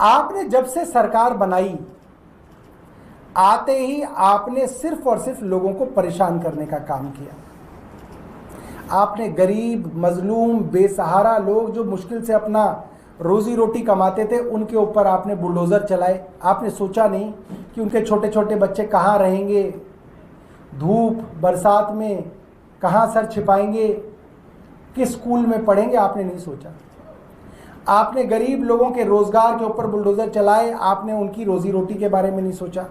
आपने जब से सरकार बनाई, आते ही आपने सिर्फ और सिर्फ लोगों को परेशान करने का काम किया। आपने गरीब, मजलूम, बेसहारा लोग जो मुश्किल से अपना रोजी रोटी कमाते थे, उनके ऊपर आपने बुलडोज़र चलाए। आपने सोचा नहीं कि उनके छोटे छोटे बच्चे कहाँ रहेंगे, धूप बरसात में कहाँ सर छिपाएंगे, किस स्कूल में पढ़ेंगे, आपने नहीं सोचा। आपने गरीब लोगों के रोजगार के ऊपर बुलडोज़र चलाए, आपने उनकी रोजी रोटी के बारे में नहीं सोचा।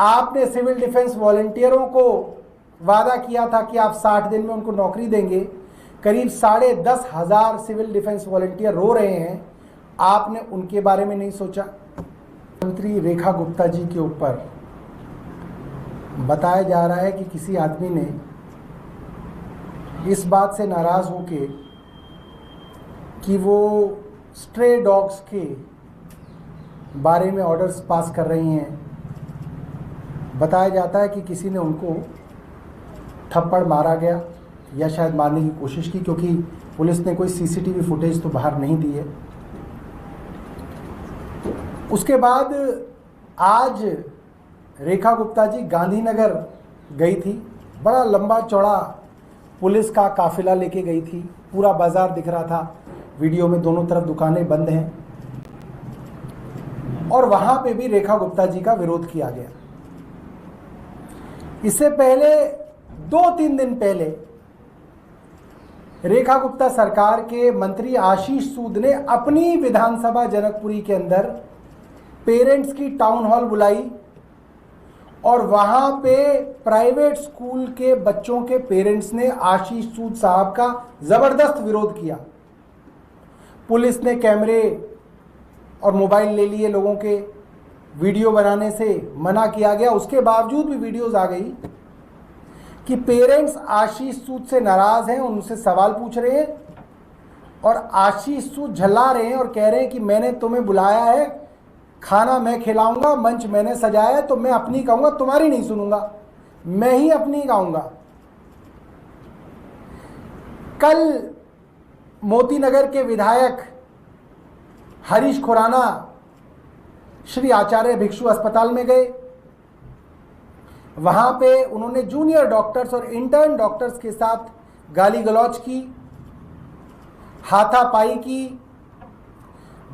आपने सिविल डिफेंस वॉलंटियरों को वादा किया था कि आप 60 दिन में उनको नौकरी देंगे। करीब 10,500 सिविल डिफेंस वॉलंटियर रो रहे हैं, आपने उनके बारे में नहीं सोचा। मंत्री रेखा गुप्ता जी के ऊपर बताया जा रहा है कि किसी आदमी ने इस बात से नाराज़ होके कि वो स्ट्रे डॉग्स के बारे में ऑर्डर्स पास कर रही हैं। बताया जाता है कि किसी ने उनको थप्पड़ मारा गया या शायद मारने की कोशिश की, क्योंकि पुलिस ने कोई सीसीटीवी फुटेज तो बाहर नहीं दी है। उसके बाद आज रेखा गुप्ता जी गांधीनगर गई थी, बड़ा लंबा चौड़ा पुलिस का काफिला लेके गई थी। पूरा बाजार दिख रहा था, वीडियो में दोनों तरफ दुकानें बंद हैं, और वहां पे भी रेखा गुप्ता जी का विरोध किया गया। इससे पहले 2-3 दिन पहले रेखा गुप्ता सरकार के मंत्री आशीष सूद ने अपनी विधानसभा जनकपुरी के अंदर पेरेंट्स की टाउन हॉल बुलाई, और वहां पे प्राइवेट स्कूल के बच्चों के पेरेंट्स ने आशीष सूद साहब का जबरदस्त विरोध किया। पुलिस ने कैमरे और मोबाइल ले लिए, लोगों के वीडियो बनाने से मना किया गया। उसके बावजूद भी वीडियोस आ गई कि पेरेंट्स आशीष सूद से नाराज हैं, उनसे सवाल पूछ रहे हैं, और आशीष सूद झल्ला रहे हैं और कह रहे हैं कि मैंने तुम्हें बुलाया है, खाना मैं खिलाऊंगा, मंच मैंने सजाया है, तो मैं अपनी कहूंगा, तुम्हारी नहीं सुनूंगा, मैं ही अपनी गाऊंगा। कल मोतीनगर के विधायक हरीश खुराना श्री आचार्य भिक्षु अस्पताल में गए। वहां पे उन्होंने जूनियर डॉक्टर्स और इंटर्न डॉक्टर्स के साथ गाली गलौज की, हाथापाई की।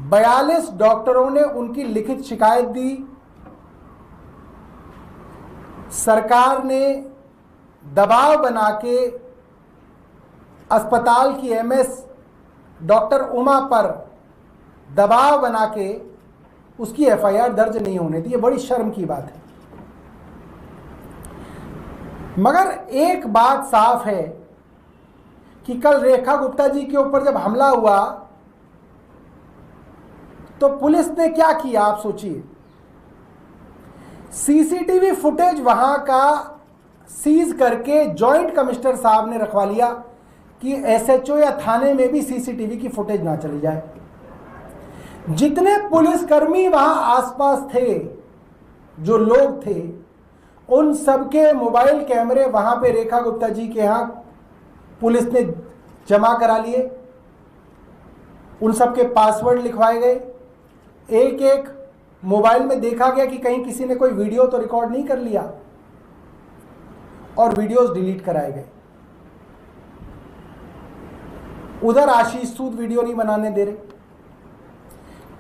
42 डॉक्टरों ने उनकी लिखित शिकायत दी। सरकार ने दबाव बना के अस्पताल की एमएस डॉक्टर उमा पर दबाव बना के उसकी एफआईआर दर्ज नहीं होने दी। ये बड़ी शर्म की बात है। मगर एक बात साफ है कि कल रेखा गुप्ता जी के ऊपर जब हमला हुआ तो पुलिस ने क्या किया, आप सोचिए। सीसीटीवी फुटेज वहां का सीज करके जॉइंट कमिश्नर साहब ने रखवा लिया कि एसएचओ या थाने में भी सीसीटीवी की फुटेज ना चली जाए। जितने पुलिसकर्मी वहां आसपास थे, जो लोग थे, उन सबके मोबाइल कैमरे वहां पे रेखा गुप्ता जी के यहां पुलिस ने जमा करा लिए। उन सबके पासवर्ड लिखवाए गए। एक एक मोबाइल में देखा गया कि कहीं किसी ने कोई वीडियो तो रिकॉर्ड नहीं कर लिया, और वीडियोस डिलीट कराए गए। उधर आशीष सूद वीडियो नहीं बनाने दे रहे।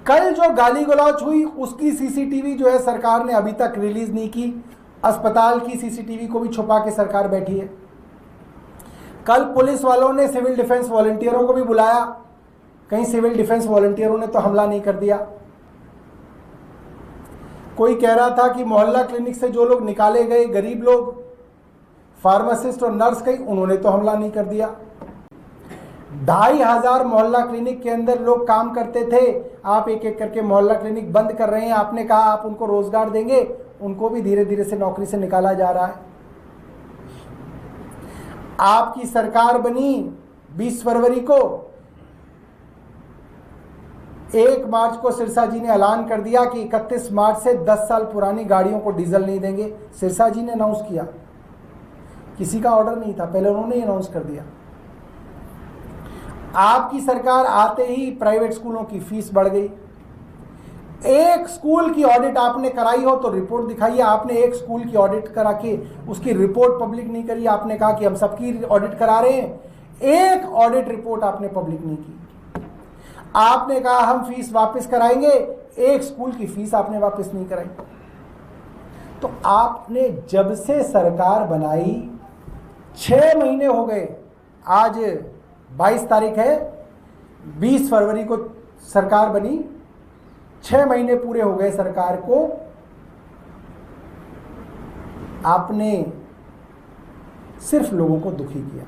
कल जो गाली गलौज हुई उसकी सीसीटीवी जो है सरकार ने अभी तक रिलीज नहीं की। अस्पताल की सीसीटीवी को भी छुपा के सरकार बैठी है। कल पुलिस वालों ने सिविल डिफेंस वॉलंटियरों को भी बुलाया, कहीं सिविल डिफेंस वॉलंटियरों ने तो हमला नहीं कर दिया। कोई कह रहा था कि मोहल्ला क्लिनिक से जो लोग निकाले गए, गरीब लोग, फार्मासिस्ट और नर्स, कहीं उन्होंने तो हमला नहीं कर दिया। 2,500 मोहल्ला क्लिनिक के अंदर लोग काम करते थे, आप एक एक करके मोहल्ला क्लिनिक बंद कर रहे हैं। आपने कहा आप उनको रोजगार देंगे, उनको भी धीरे धीरे से नौकरी से निकाला जा रहा है। आपकी सरकार बनी 20 फरवरी को, 1 मार्च को सिरसा जी ने ऐलान कर दिया कि 31 मार्च से 10 साल पुरानी गाड़ियों को डीजल नहीं देंगे। सिरसा जी ने अनाउंस किया, किसी का ऑर्डर नहीं था, पहले उन्होंने ही अनाउंस कर दिया। आपकी सरकार आते ही प्राइवेट स्कूलों की फीस बढ़ गई। एक स्कूल की ऑडिट आपने कराई हो तो रिपोर्ट दिखाइए। आपने एक स्कूल की ऑडिट करा के उसकी रिपोर्ट पब्लिक नहीं करी। आपने कहा कि हम सबकी ऑडिट करा रहे हैं, एक ऑडिट रिपोर्ट आपने पब्लिक नहीं की। आपने कहा हम फीस वापस कराएंगे, एक स्कूल की फीस आपने वापस नहीं कराई। तो आपने जब से सरकार बनाई 6 महीने हो गए, आज 22 तारीख है, 20 फरवरी को सरकार बनी, 6 महीने पूरे हो गए सरकार को। आपने सिर्फ लोगों को दुखी किया।